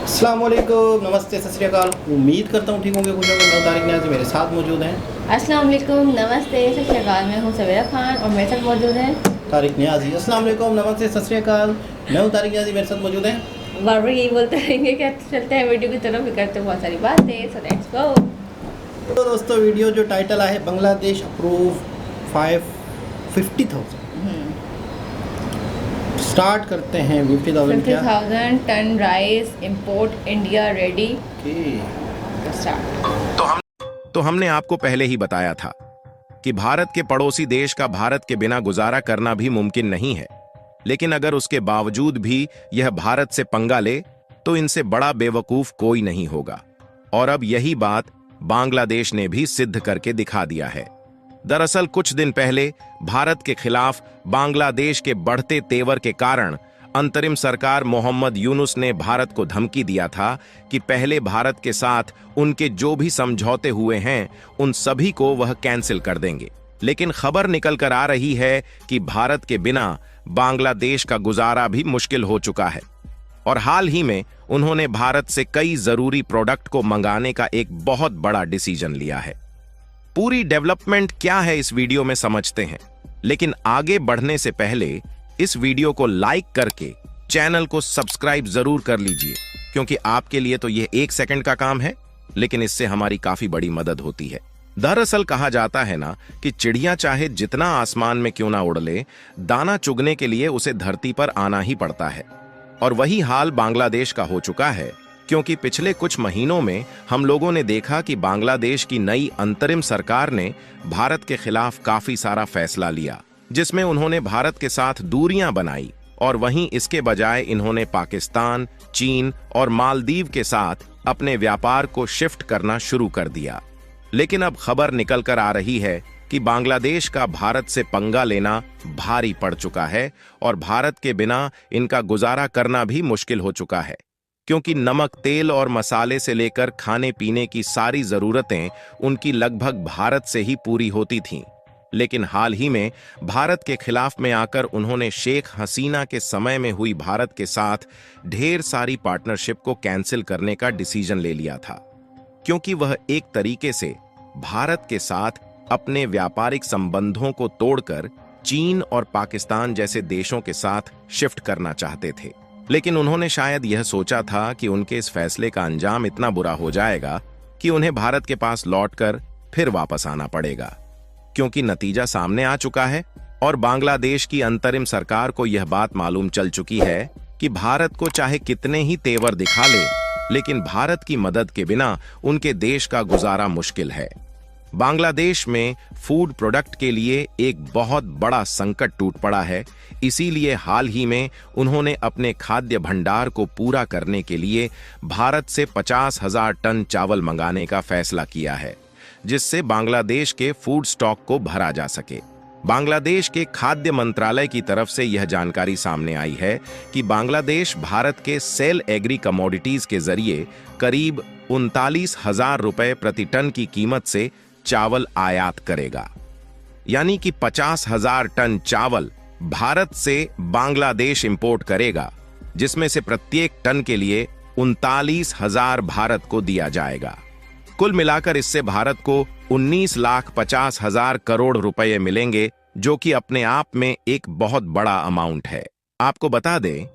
अस्सलाम वालेकुम, नमस्ते, सत श्री अकाल। उम्मीद करता हूँ ठीक होंगे, खुश होंगे। मैं तारिक न्याज़ी मेरे साथ मौजूद हैं। अस्सलाम वालेकुम, नमस्ते, सत श्री अकाल। मैं हूँ सवेरा खान और मेरे साथ मौजूद हैं तारिक न्याज़ी। अस्सलाम वालेकुम, नमस्ते, सत श्री अकाल। मैं हूँ तारिक न्याज़ी, मेरे साथ मौजूद हैं। बार बार यही बोलते रहेंगे कि चलते हैं वीडियो की तरफ, भी करते हैं बहुत सारी बातें। So let's go. तो दोस्तों, वीडियो जो टाइटल है, बांग्लादेश अप्रूव 50,000। स्टार्ट करते हैं 50,000 क्या? 50,000 ton rice import India ready start. तो हमने आपको पहले ही बताया था कि भारत के पड़ोसी देश का भारत के बिना गुजारा करना भी मुमकिन नहीं है। लेकिन अगर उसके बावजूद भी यह भारत से पंगा ले तो इनसे बड़ा बेवकूफ कोई नहीं होगा। और अब यही बात बांग्लादेश ने भी सिद्ध करके दिखा दिया है। दरअसल कुछ दिन पहले भारत के खिलाफ बांग्लादेश के बढ़ते तेवर के कारण अंतरिम सरकार मोहम्मद यूनुस ने भारत को धमकी दिया था कि पहले भारत के साथ उनके जो भी समझौते हुए हैं उन सभी को वह कैंसिल कर देंगे। लेकिन खबर निकल कर आ रही है कि भारत के बिना बांग्लादेश का गुजारा भी मुश्किल हो चुका है। और हाल ही में उन्होंने भारत से कई जरूरी प्रोडक्ट को मंगाने का एक बहुत बड़ा डिसीजन लिया है। पूरी डेवलपमेंट क्या है इस वीडियो में समझते हैं, लेकिन आगे बढ़ने से पहले इस वीडियो को लाइक करके चैनल को सब्सक्राइब जरूर कर लीजिए, क्योंकि आपके लिए तो यह 1 सेकंड का काम है, लेकिन इससे हमारी काफी बड़ी मदद होती है। दरअसल कहा जाता है ना कि चिड़िया चाहे जितना आसमान में क्यों ना उड़ ले, दाना चुगने के लिए उसे धरती पर आना ही पड़ता है। और वही हाल बांग्लादेश का हो चुका है, क्योंकि पिछले कुछ महीनों में हम लोगों ने देखा कि बांग्लादेश की नई अंतरिम सरकार ने भारत के खिलाफ काफी सारा फैसला लिया, जिसमें उन्होंने भारत के साथ दूरियां बनाई। और वहीं इसके बजाय इन्होंने पाकिस्तान, चीन और मालदीव के साथ अपने व्यापार को शिफ्ट करना शुरू कर दिया। लेकिन अब खबर निकल कर आ रही है कि बांग्लादेश का भारत से पंगा लेना भारी पड़ चुका है और भारत के बिना इनका गुजारा करना भी मुश्किल हो चुका है, क्योंकि नमक, तेल और मसाले से लेकर खाने पीने की सारी जरूरतें उनकी लगभग भारत से ही पूरी होती थीं। लेकिन हाल ही में भारत के खिलाफ में आकर उन्होंने शेख हसीना के समय में हुई भारत के साथ ढेर सारी पार्टनरशिप को कैंसिल करने का डिसीजन ले लिया था, क्योंकि वह एक तरीके से भारत के साथ अपने व्यापारिक संबंधों को तोड़कर चीन और पाकिस्तान जैसे देशों के साथ शिफ्ट करना चाहते थे। लेकिन उन्होंने शायद यह सोचा था कि उनके इस फैसले का अंजाम इतना बुरा हो जाएगा कि उन्हें भारत के पास लौटकर फिर वापस आना पड़ेगा, क्योंकि नतीजा सामने आ चुका है और बांग्लादेश की अंतरिम सरकार को यह बात मालूम चल चुकी है कि भारत को चाहे कितने ही तेवर दिखा ले, लेकिन भारत की मदद के बिना उनके देश का गुजारा मुश्किल है। बांग्लादेश में फूड प्रोडक्ट के लिए एक बहुत बड़ा संकट टूट पड़ा है। इसीलिए हाल ही में उन्होंने अपने खाद्य भंडार को पूरा करने के लिए भारत से 50,000 टन चावल मंगाने का फैसला किया है, जिससे बांग्लादेश के फूड स्टॉक को भरा जा सके। बांग्लादेश के खाद्य मंत्रालय की तरफ से यह जानकारी सामने आई है कि बांग्लादेश भारत के सेल एग्री कमोडिटीज के जरिए करीब 39,000 रुपए प्रति टन की कीमत से चावल आयात करेगा। यानी कि 50,000 टन चावल भारत से बांग्लादेश इंपोर्ट करेगा, जिसमें से प्रत्येक टन के लिए 39,000 भारत को दिया जाएगा। कुल मिलाकर इससे भारत को 19,50,000 करोड़ रुपए मिलेंगे, जो कि अपने आप में एक बहुत बड़ा अमाउंट है। आपको बता दें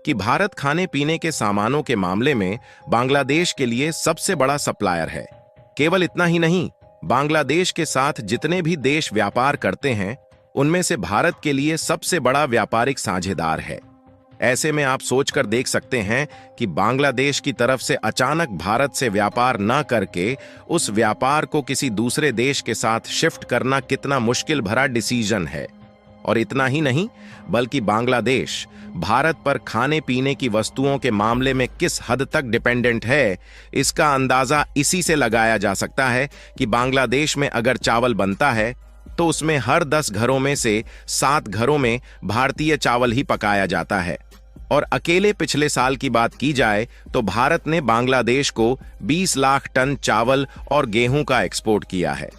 कि भारत खाने पीने के सामानों के मामले में बांग्लादेश के लिए सबसे बड़ा सप्लायर है। केवल इतना ही नहीं, बांग्लादेश के साथ जितने भी देश व्यापार करते हैं उनमें से भारत के लिए सबसे बड़ा व्यापारिक साझेदार है। ऐसे में आप सोचकर देख सकते हैं कि बांग्लादेश की तरफ से अचानक भारत से व्यापार न करके उस व्यापार को किसी दूसरे देश के साथ शिफ्ट करना कितना मुश्किल भरा डिसीजन है। और इतना ही नहीं, बल्कि बांग्लादेश भारत पर खाने पीने की वस्तुओं के मामले में किस हद तक डिपेंडेंट है, इसका अंदाजा इसी से लगाया जा सकता है कि बांग्लादेश में अगर चावल बनता है तो उसमें हर 10 घरों में से 7 घरों में भारतीय चावल ही पकाया जाता है। और अकेले पिछले साल की बात की जाए तो भारत ने बांग्लादेश को 20 लाख टन चावल और गेहूं का एक्सपोर्ट किया है।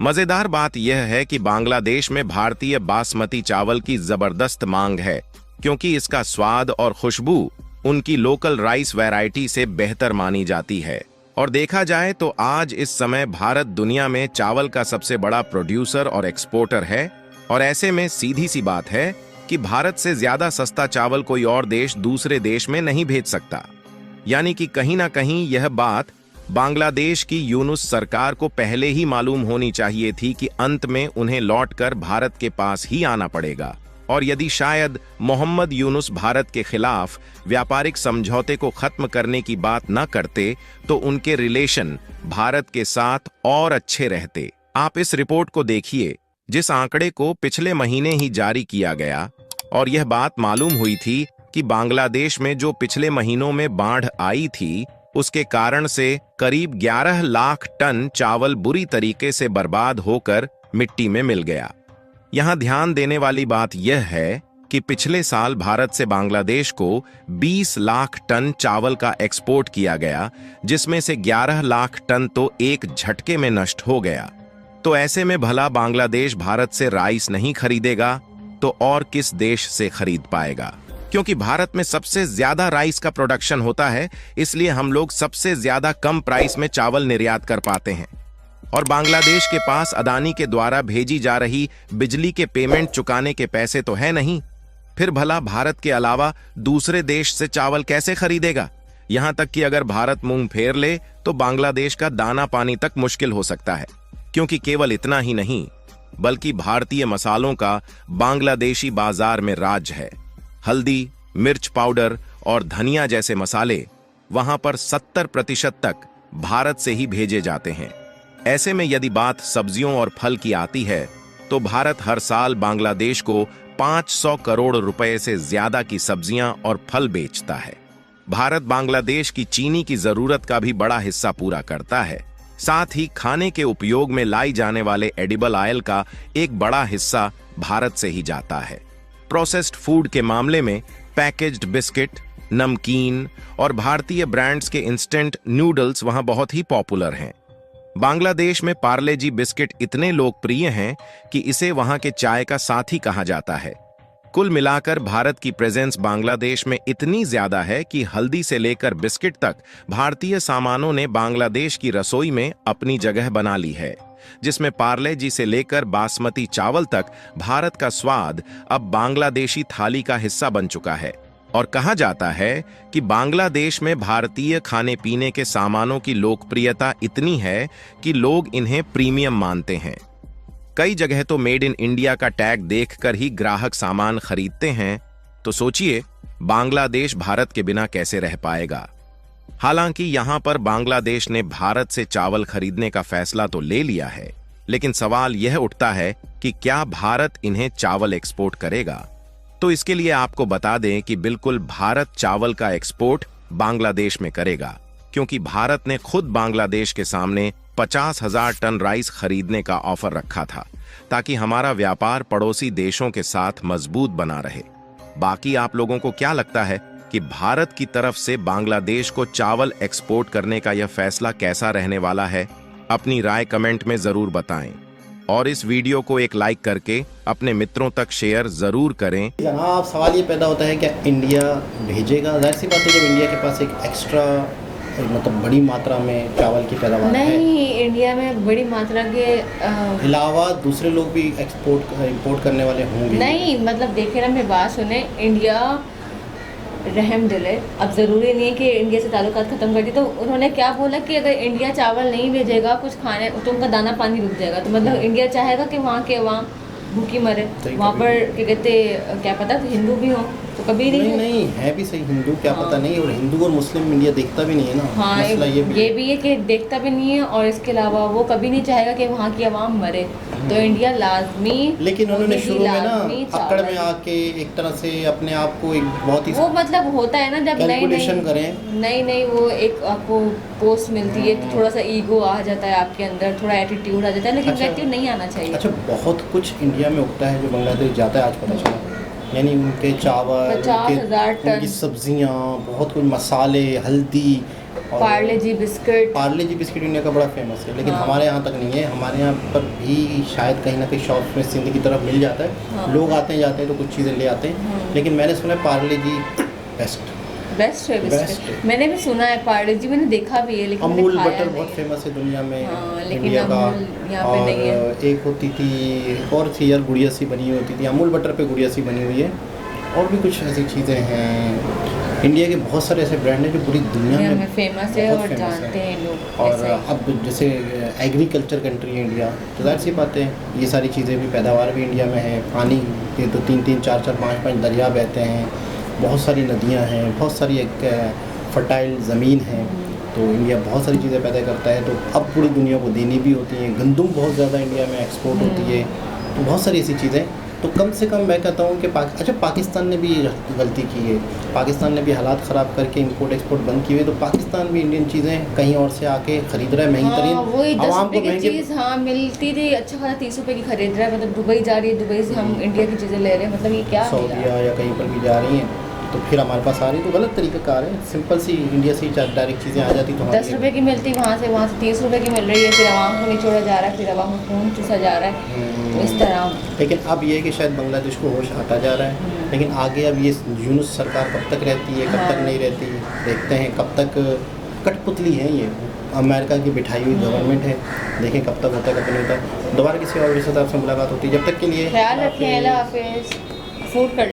मजेदार बात यह है कि बांग्लादेश में भारतीय बासमती चावल की जबरदस्त मांग है, क्योंकि इसका स्वाद और खुशबू उनकी लोकल राइस वैरायटी से बेहतर मानी जाती है। और देखा जाए तो आज इस समय भारत दुनिया में चावल का सबसे बड़ा प्रोड्यूसर और एक्सपोर्टर है, और ऐसे में सीधी सी बात है कि भारत से ज्यादा सस्ता चावल कोई और देश दूसरे देश में नहीं भेज सकता। यानी कि कहीं ना कहीं यह बात बांग्लादेश की यूनुस सरकार को पहले ही मालूम होनी चाहिए थी कि अंत में उन्हें लौटकर भारत के पास ही आना पड़ेगा। और यदि शायद मोहम्मद यूनुस भारत के खिलाफ व्यापारिक समझौते को खत्म करने की बात न करते तो उनके रिलेशन भारत के साथ और अच्छे रहते। आप इस रिपोर्ट को देखिए, जिस आंकड़े को पिछले महीने ही जारी किया गया, और यह बात मालूम हुई थी कि बांग्लादेश में जो पिछले महीनों में बाढ़ आई थी उसके कारण से करीब 11 लाख टन चावल बुरी तरीके से बर्बाद होकर मिट्टी में मिल गया। यहां ध्यान देने वाली बात यह है कि पिछले साल भारत से बांग्लादेश को 20 लाख टन चावल का एक्सपोर्ट किया गया, जिसमें से 11 लाख टन तो एक झटके में नष्ट हो गया। तो ऐसे में भला बांग्लादेश भारत से राइस नहीं खरीदेगा तो और किस देश से खरीद पाएगा? क्योंकि भारत में सबसे ज्यादा राइस का प्रोडक्शन होता है, इसलिए हम लोग सबसे ज्यादा कम प्राइस में चावल निर्यात कर पाते हैं। और बांग्लादेश के पास अदानी के द्वारा भेजी जा रही बिजली के पेमेंट चुकाने के पैसे तो है नहीं, फिर भला भारत के अलावा दूसरे देश से चावल कैसे खरीदेगा? यहां तक कि अगर भारत मुंह फेर ले तो बांग्लादेश का दाना पानी तक मुश्किल हो सकता है। क्योंकि केवल इतना ही नहीं, बल्कि भारतीय मसालों का बांग्लादेशी बाजार में राज है। हल्दी, मिर्च पाउडर और धनिया जैसे मसाले वहां पर 70% तक भारत से ही भेजे जाते हैं। ऐसे में यदि बात सब्जियों और फल की आती है तो भारत हर साल बांग्लादेश को 500 करोड़ रुपए से ज्यादा की सब्जियां और फल बेचता है। भारत बांग्लादेश की चीनी की जरूरत का भी बड़ा हिस्सा पूरा करता है। साथ ही खाने के उपयोग में लाई जाने वाले एडिबल ऑयल का एक बड़ा हिस्सा भारत से ही जाता है। प्रोसेस्ड फूड के मामले में पैकेज्ड बिस्किट, नमकीन और भारतीय ब्रांड्स के इंस्टेंट नूडल्स वहां बहुत ही पॉपुलर हैं। बांग्लादेश में पार्ले जी बिस्किट इतने लोकप्रिय हैं कि इसे वहां के चाय का साथी कहा जाता है। कुल मिलाकर भारत की प्रेजेंस बांग्लादेश में इतनी ज्यादा है कि हल्दी से लेकर बिस्किट तक भारतीय सामानों ने बांग्लादेश की रसोई में अपनी जगह बना ली है, जिसमें पार्ले जी से लेकर बासमती चावल तक भारत का स्वाद अब बांग्लादेशी थाली का हिस्सा बन चुका है। और कहा जाता है कि बांग्लादेश में भारतीय खाने पीने के सामानों की लोकप्रियता इतनी है कि लोग इन्हें प्रीमियम मानते हैं। कई जगह तो मेड इन इंडिया का टैग देखकर ही ग्राहक सामान खरीदते हैं। तो सोचिए बांग्लादेश भारत के बिना कैसे रह पाएगा। हालांकि यहां पर बांग्लादेश ने भारत से चावल खरीदने का फैसला तो ले लिया है, लेकिन सवाल यह उठता है कि क्या भारत इन्हें चावल एक्सपोर्ट करेगा? तो इसके लिए आपको बता दें कि बिल्कुल भारत चावल का एक्सपोर्ट बांग्लादेश में करेगा, क्योंकि भारत ने खुद बांग्लादेश के सामने 50,000 टन राइस खरीदने का ऑफर रखा था, ताकि हमारा व्यापार पड़ोसी देशों के साथ मजबूत बना रहे। बाकी आप लोगों को क्या लगता है कि भारत की तरफ से बांग्लादेश को चावल एक्सपोर्ट करने का यह फैसला कैसा रहने वाला है? अपनी राय कमेंट में जरूर बताएं और इस वीडियो को एक लाइक करके अपने मित्रों तक शेयर जरूर करें। जनाब, सवाल ये पैदा होता है क्या इंडिया भेजेगा? जाहिर सी बात है, जब इंडिया के पास एक एक्स्ट्रा मतलब बड़ी मात्रा में चावल की पैदावार है। नहीं, इंडिया में बड़ी मात्रा के अलावा दूसरे लोग भी इंपोर्ट करने वाले होंगे। नहीं, मतलब देखे ना, मेरी बात सुने, इंडिया रहम दिल है। अब ज़रूरी नहीं है कि इंडिया से ताल्लुकात ख़त्म कर दी। तो उन्होंने क्या बोला कि अगर इंडिया चावल नहीं भेजेगा कुछ खाने तो उनका दाना पानी रुक जाएगा। तो मतलब इंडिया चाहेगा कि वहाँ के वहाँ भूखी मरे, वहाँ पर क्या कहते, क्या पता हिंदू भी हो तो कभी नहीं है भी सही, हिंदू क्या पता नहीं। और हिंदू और मुस्लिम इंडिया देखता भी नहीं है ना। हाँ, मसला ये भी है कि देखता भी नहीं है, और इसके अलावा वो कभी नहीं चाहेगा कि वहाँ की आवाम मरे। तो इंडिया लाजमी, लेकिन उन्होंने शुरू में ना अक्कड़ में आके एक तरह से अपने आप को एक बहुत ही वो मतलब होता है ना, जब नहीं वो एक आपको पोस्ट मिलती है, थोड़ा सा ईगो आ जाता है आपके अंदर, थोड़ा एटीट्यूड आ जाता है, लेकिन एटीट्यूड नहीं आना चाहिए। अच्छा, बहुत कुछ इंडिया में उगता है जो बांग्लादेश जाता है, आज पता चला। यानी उनके चावल, 50,000 टन, उनकी सब्जियाँ, बहुत कुछ मसाले, हल्दी, पार्ले जी बिस्किट इंडिया का बड़ा फेमस है। लेकिन हमारे यहाँ तक नहीं है। हमारे यहाँ पर भी शायद कहीं ना कहीं शॉप में सिंध की तरफ मिल जाता है। लोग आते हैं जाते हैं तो कुछ चीज़ें ले आते हैं। लेकिन मैंने सुना है पार्ले जी बेस्ट है Best बिस्किट। है। मैंने भी सुना है पार्ले जी, मैंने देखा भी है लेकिन मैंने अमूल खाया बटर नहीं। बहुत फेमस है दुनिया में, हाँ, लेकिन इंडिया का। अमूल यहाँ पे और नहीं है। एक होती थी, एक और थी यार, गुड़िया सी बनी होती थी, अमूल बटर पे गुड़िया सी बनी हुई है। और भी कुछ ऐसी चीज़ें हैं, इंडिया के बहुत सारे ऐसे ब्रांड हैं जो पूरी दुनिया दुनिया में में फेमस है बहुत और famous जानते है। हैं लोग। और ऐसा ही। अब जैसे एग्रीकल्चर कंट्री है इंडिया, तो जाहिर सी बात है ये सारी चीज़ें भी, पैदावार भी इंडिया में है। पानी के तो 3-3, 4-4, 5-5 दरिया बहते हैं, बहुत सारी नदियाँ हैं, बहुत सारी एक फर्टाइल ज़मीन है। तो इंडिया बहुत सारी चीज़ें पैदा करता है, तो अब पूरी दुनिया को देनी भी होती हैं। गंदम बहुत ज़्यादा इंडिया में एक्सपोर्ट होती है, तो बहुत सारी ऐसी चीज़ें। तो कम से कम मैं कहता हूँ कि अच्छा, पाकिस्तान ने भी गलती की है, पाकिस्तान ने भी हालात ख़राब करके इंपोर्ट एक्सपोर्ट बंद किए, तो पाकिस्तान भी इंडियन चीज़ें कहीं और से आके ख़रीद रहा है महंगी हाँ, तरीन, वही 10 आवाम रुपए को की महंगे। चीज़ हाँ मिलती थी, अच्छा खासा 30 रुपए की खरीद रहा है। मतलब दुबई जा रही है, दुबई से हम इंडिया की चीज़ें ले रहे हैं, मतलब ये क्या है सऊदीया यार? या कहीं पर भी जा रही हैं, तो फिर हमारे पास आ रही, तो गलत तरीके का आ रहे हैं। सिंपल सी इंडिया से ही डायरेक्ट चीज़ें आ जाती तो 10 रुपए की मिलती वहाँ से 30 रुपए की मिल रही है, फिर आवाम को निचोड़ा जा रहा है, फिर आवाम को खून चूसा जा रहा है। तो इस तरह लेकिन अब ये है कि शायद बांग्लादेश को होश आता जा रहा है, लेकिन आगे अब ये यूनुस सरकार कब तक रहती है, कब तक हाँ। नहीं रहती, देखते हैं कब तक। कठपुतली है ये, अमेरिका की बिठाई हुई गवर्नमेंट है, देखें कब तक होता है कब नहीं होता। दोबारा किसी और विषय से आपसे मुलाकात होती है, जब तक के लिए ख्याल रखें। अल्लाह हाफिज़। फूड कर